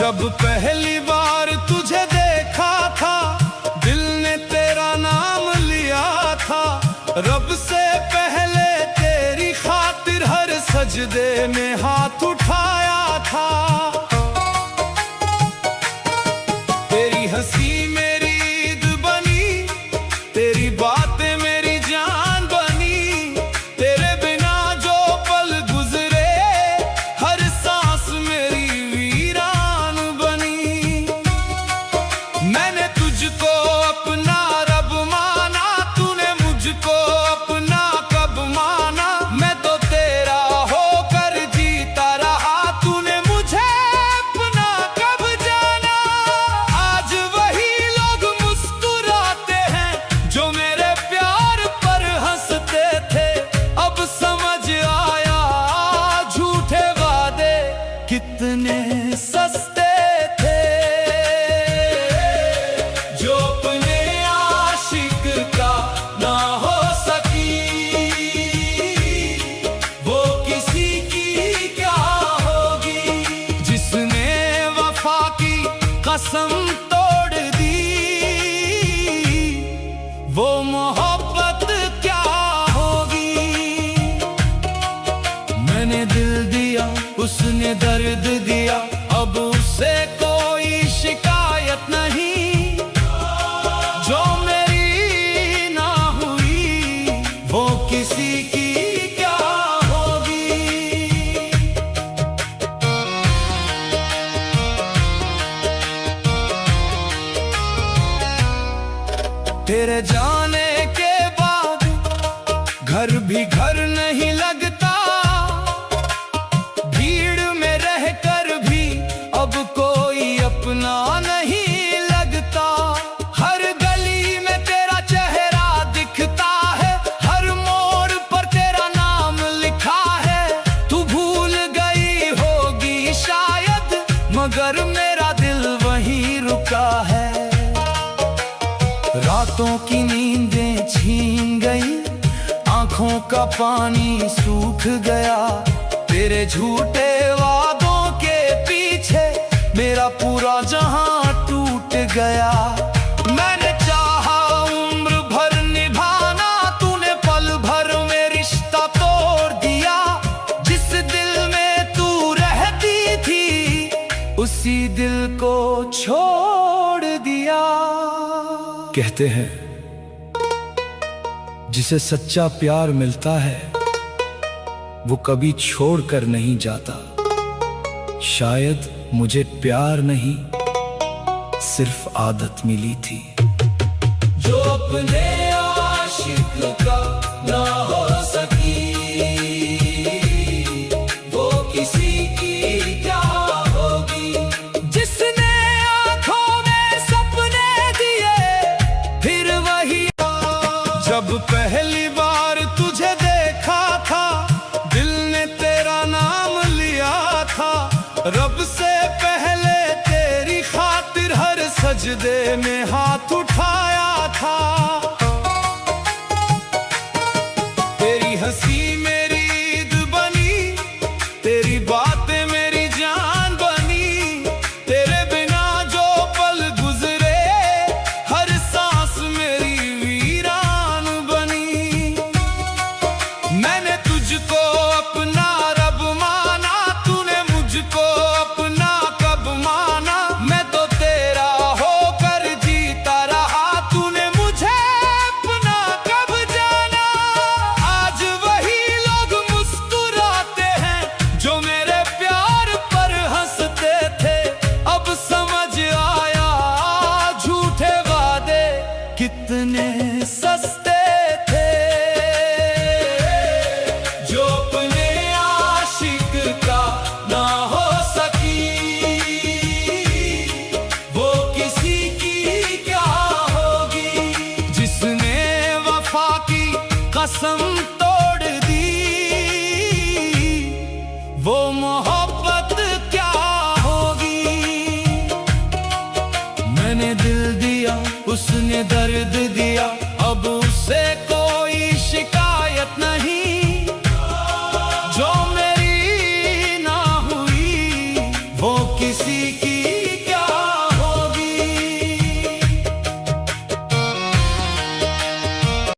जब पहली बार तुझे देखा था, दिल ने तेरा नाम लिया था। रब से पहले तेरी खातिर हर सजदे में हाथ उठाया था। तेरी हंसी मेरी ईद बनी, तेरी बातें मेरी जान बनी। तेरे बिना जो पल गुजरे, हर सांस मेरी वीरान बनी। मैंने तुझको अपना रब माना, तूने मुझको अपना कब माना। मैं तो तेरा होकर जीता रहा, तूने मुझे अपना कब जाना। आज वही लोग मुस्कुराते हैं जो मेरे प्यार पर हंसते थे। अब समझ आया झूठे वादे कितने सस्ते थे। जो अपने आशिक का ना हो सकी, वो किसी की क्या होगी। जिसने वफा की कसम तोड़ दी, वो मोहब्बत क्या होगी। मैंने दिल दिया, उसने दर्द दिया, अब उससे कोई शिकायत नहीं। जो मेरी ना हुई, वो किसी की क्या होगी। तेरे जाने के बाद घर भी घर नहीं लगता। भीड़ में रहकर भी अब कोई अपना नहीं लगता। हर गली में तेरा चेहरा दिखता है, हर मोड़ पर तेरा नाम लिखा है। तू भूल गई होगी शायद, मगर मेरा दिल वहीं रुका है। रातों की नींदें छीन गई, आंखों का पानी सूख गया। तेरे झूठे वादों के पीछे मेरा पूरा जहां टूट गया। मैंने चाहा उम्र भर निभाना, तूने पल भर में रिश्ता तोड़ दिया। जिस दिल में तू रहती थी, उसी दिल को छोड़ दिया। कहते हैं जिसे सच्चा प्यार मिलता है, वो कभी छोड़कर नहीं जाता। शायद मुझे प्यार नहीं, सिर्फ आदत मिली थी। जो अपने आशिक का ना हो सकी, वो किसी की क्या होगी। जिसने आंखों में सपने दिए, फिर वही। जब पहली बार तुझे देखा था, दिल ने तेरा नाम लिया था। रब से पहले तेरी खातिर हर सजदे में हाथ उठाया था।